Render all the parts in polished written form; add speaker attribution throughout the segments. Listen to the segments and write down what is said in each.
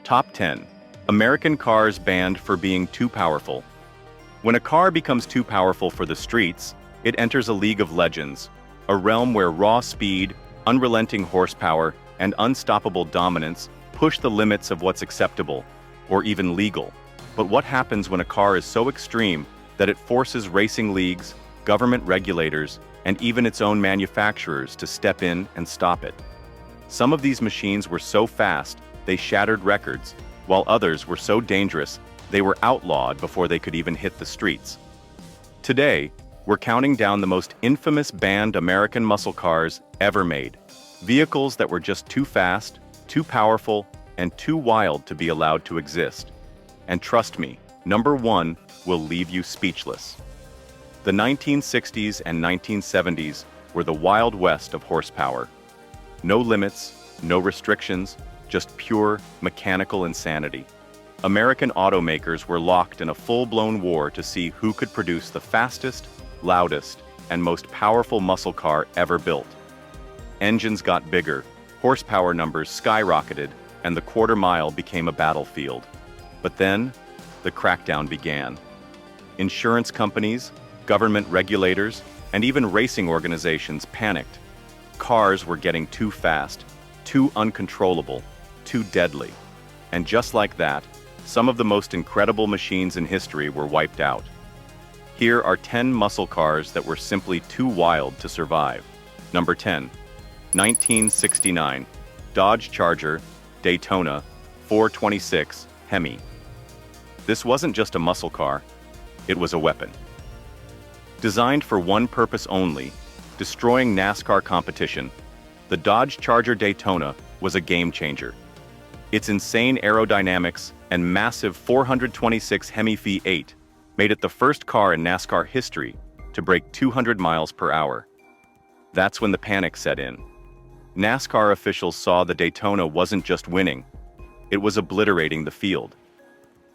Speaker 1: Top 10. American cars banned for being too powerful. When a car becomes too powerful for the streets, it enters a league of legends, a realm where raw speed, unrelenting horsepower, and unstoppable dominance push the limits of what's acceptable, or even legal. But what happens when a car is so extreme that it forces racing leagues, government regulators, and even its own manufacturers to step in and stop it? Some of these machines were so fast, they shattered records, while others were so dangerous, they were outlawed before they could even hit the streets. Today, we're counting down the most infamous banned American muscle cars ever made. Vehicles that were just too fast, too powerful, and too wild to be allowed to exist. And trust me, number 1 will leave you speechless. The 1960s and 1970s were the Wild West of horsepower. No limits, no restrictions, just pure mechanical insanity. American automakers were locked in a full-blown war to see who could produce the fastest, loudest, and most powerful muscle car ever built. Engines got bigger, horsepower numbers skyrocketed, and the quarter mile became a battlefield. But then, the crackdown began. Insurance companies, government regulators, and even racing organizations panicked. Cars were getting too fast, too uncontrollable, too deadly. And just like that, some of the most incredible machines in history were wiped out. Here are 10 muscle cars that were simply too wild to survive. Number 10. 1969. Dodge Charger Daytona 426 Hemi. This wasn't just a muscle car, it was a weapon. Designed for one purpose only, destroying NASCAR competition, the Dodge Charger Daytona was a game-changer. Its insane aerodynamics and massive 426 Hemi V8 made it the first car in NASCAR history to break 200 miles per hour. That's when the panic set in. NASCAR officials saw the Daytona wasn't just winning, it was obliterating the field.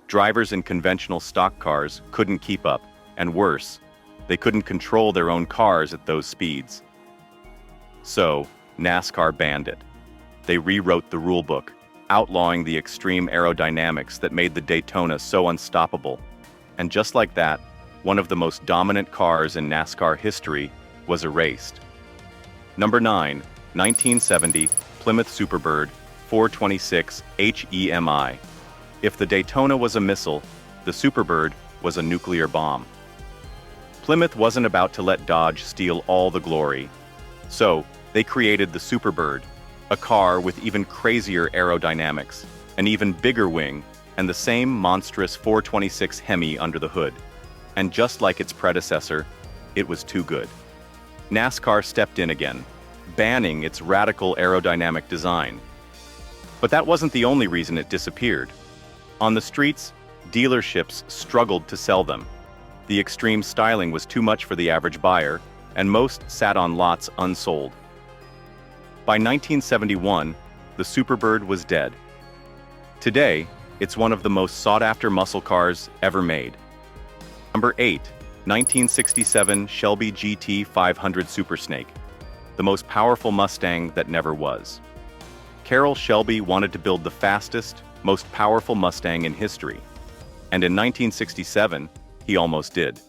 Speaker 1: Drivers in conventional stock cars couldn't keep up, and worse, they couldn't control their own cars at those speeds. So, NASCAR banned it. They rewrote the rulebook, outlawing the extreme aerodynamics that made the Daytona so unstoppable. And just like that, one of the most dominant cars in NASCAR history was erased. Number 9, 1970 Plymouth Superbird 426 HEMI. If the Daytona was a missile, the Superbird was a nuclear bomb. Plymouth wasn't about to let Dodge steal all the glory. So, they created the Superbird, a car with even crazier aerodynamics, an even bigger wing, and the same monstrous 426 Hemi under the hood. And just like its predecessor, it was too good. NASCAR stepped in again, banning its radical aerodynamic design. But that wasn't the only reason it disappeared. On the streets, dealerships struggled to sell them. The extreme styling was too much for the average buyer, and most sat on lots unsold. By 1971, the Superbird was dead. Today, it's one of the most sought-after muscle cars ever made. Number 8, 1967 Shelby GT 500 Supersnake, the most powerful Mustang that never was. Carroll Shelby wanted to build the fastest, most powerful Mustang in history, and in 1967, he almost did.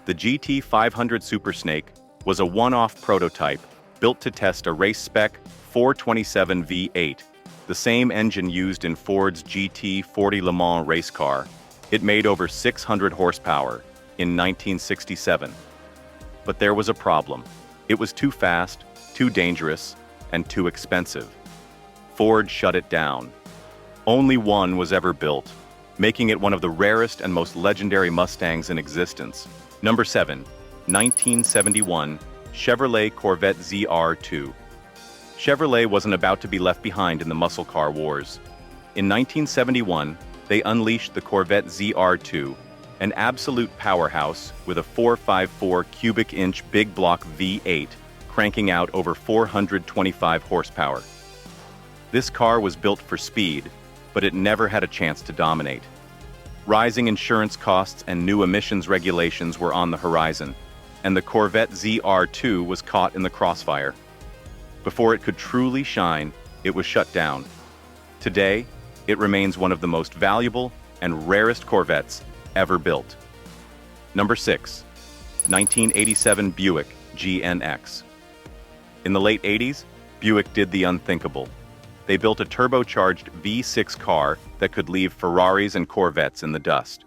Speaker 1: The GT 500 Supersnake was a one-off prototype built to test a race-spec 427 V8, the same engine used in Ford's GT40 Le Mans race car. It made over 600 horsepower in 1967. But there was a problem. It was too fast, too dangerous, and too expensive. Ford shut it down. Only one was ever built, making it one of the rarest and most legendary Mustangs in existence. Number 7, 1971 Chevrolet Corvette ZR2. Chevrolet wasn't about to be left behind in the muscle car wars. In 1971, they unleashed the Corvette ZR2, an absolute powerhouse with a 454 cubic inch big block V8, cranking out over 425 horsepower. This car was built for speed, but it never had a chance to dominate. Rising insurance costs and new emissions regulations were on the horizon, and the Corvette ZR2 was caught in the crossfire. Before it could truly shine, it was shut down. Today, it remains one of the most valuable and rarest Corvettes ever built. Number 6. 1987 Buick GNX. In the late 80s, Buick did the unthinkable. They built a turbocharged V6 car that could leave Ferraris and Corvettes in the dust.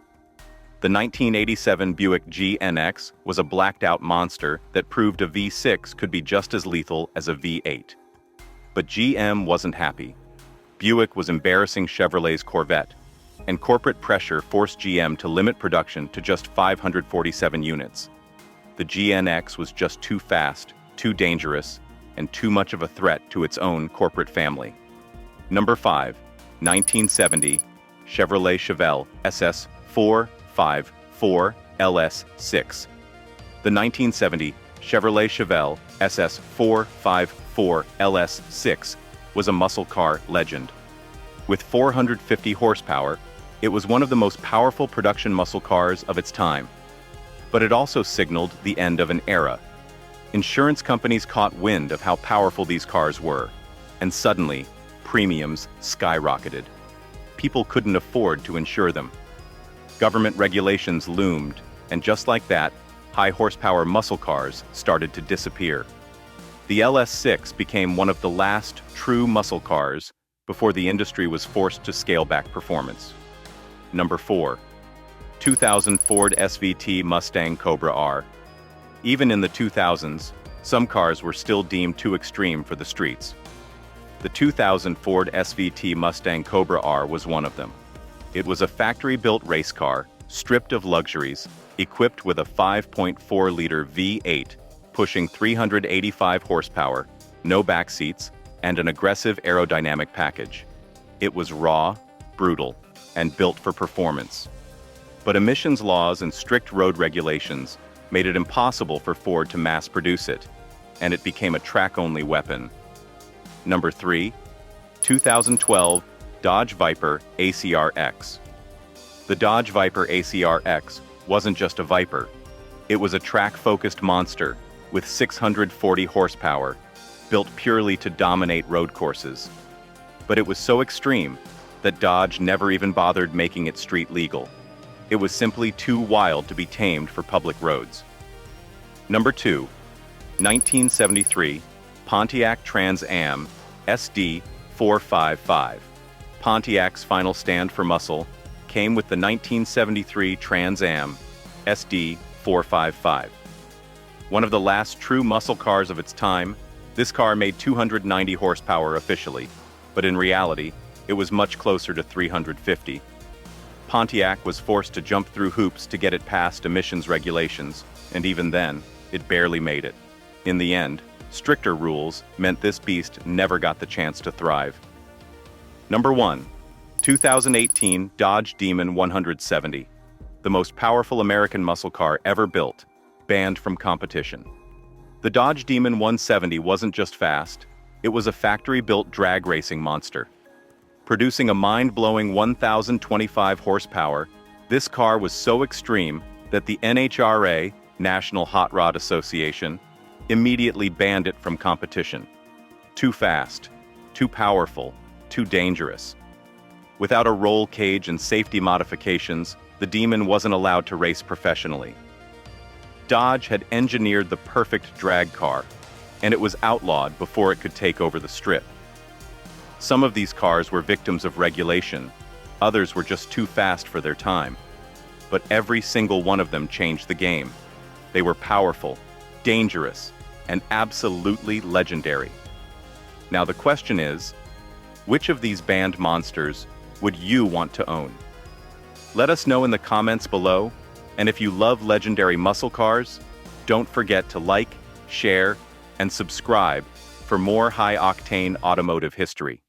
Speaker 1: The 1987 Buick GNX was a blacked-out monster that proved a V6 could be just as lethal as a V8. But GM wasn't happy. Buick was embarrassing Chevrolet's Corvette, and corporate pressure forced GM to limit production to just 547 units. The GNX was just too fast, too dangerous, and too much of a threat to its own corporate family. Number 5. 1970 Chevrolet Chevelle SS454 LS6. The 1970 Chevrolet Chevelle SS454 LS6 was a muscle car legend. With 450 horsepower, it was one of the most powerful production muscle cars of its time. But it also signaled the end of an era. Insurance companies caught wind of how powerful these cars were, and suddenly, premiums skyrocketed. People couldn't afford to insure them. Government regulations loomed, and just like that, high-horsepower muscle cars started to disappear. The LS6 became one of the last true muscle cars before the industry was forced to scale back performance. Number 4. 2000 Ford SVT Mustang Cobra R. Even in the 2000s, some cars were still deemed too extreme for the streets. The 2000 Ford SVT Mustang Cobra R was one of them. It was a factory-built race car, stripped of luxuries, equipped with a 5.4-liter V8, pushing 385 horsepower, no back seats, and an aggressive aerodynamic package. It was raw, brutal, and built for performance. But emissions laws and strict road regulations made it impossible for Ford to mass-produce it, and it became a track-only weapon. Number 3. 2012 Dodge Viper ACR-X. The Dodge Viper ACR-X wasn't just a Viper. It was a track-focused monster with 640 horsepower, built purely to dominate road courses. But it was so extreme that Dodge never even bothered making it street legal. It was simply too wild to be tamed for public roads. Number 2. 1973 Pontiac Trans Am SD455. Pontiac's final stand for muscle came with the 1973 Trans Am SD455. One of the last true muscle cars of its time, this car made 290 horsepower officially, but in reality, it was much closer to 350. Pontiac was forced to jump through hoops to get it past emissions regulations, and even then, it barely made it. In the end, stricter rules meant this beast never got the chance to thrive. Number 1. 2018 Dodge Demon 170. The most powerful American muscle car ever built, banned from competition. The Dodge Demon 170 wasn't just fast, it was a factory-built drag racing monster. Producing a mind-blowing 1,025 horsepower, this car was so extreme that the NHRA, National Hot Rod Association, immediately banned it from competition. Too fast, too powerful, too dangerous. Without a roll cage and safety modifications, the Demon wasn't allowed to race professionally. Dodge had engineered the perfect drag car, and it was outlawed before it could take over the strip. Some of these cars were victims of regulation, others were just too fast for their time. But every single one of them changed the game. They were powerful, dangerous, and absolutely legendary. Now the question is, which of these banned monsters would you want to own? Let us know in the comments below, and if you love legendary muscle cars, don't forget to like, share, and subscribe for more high-octane automotive history.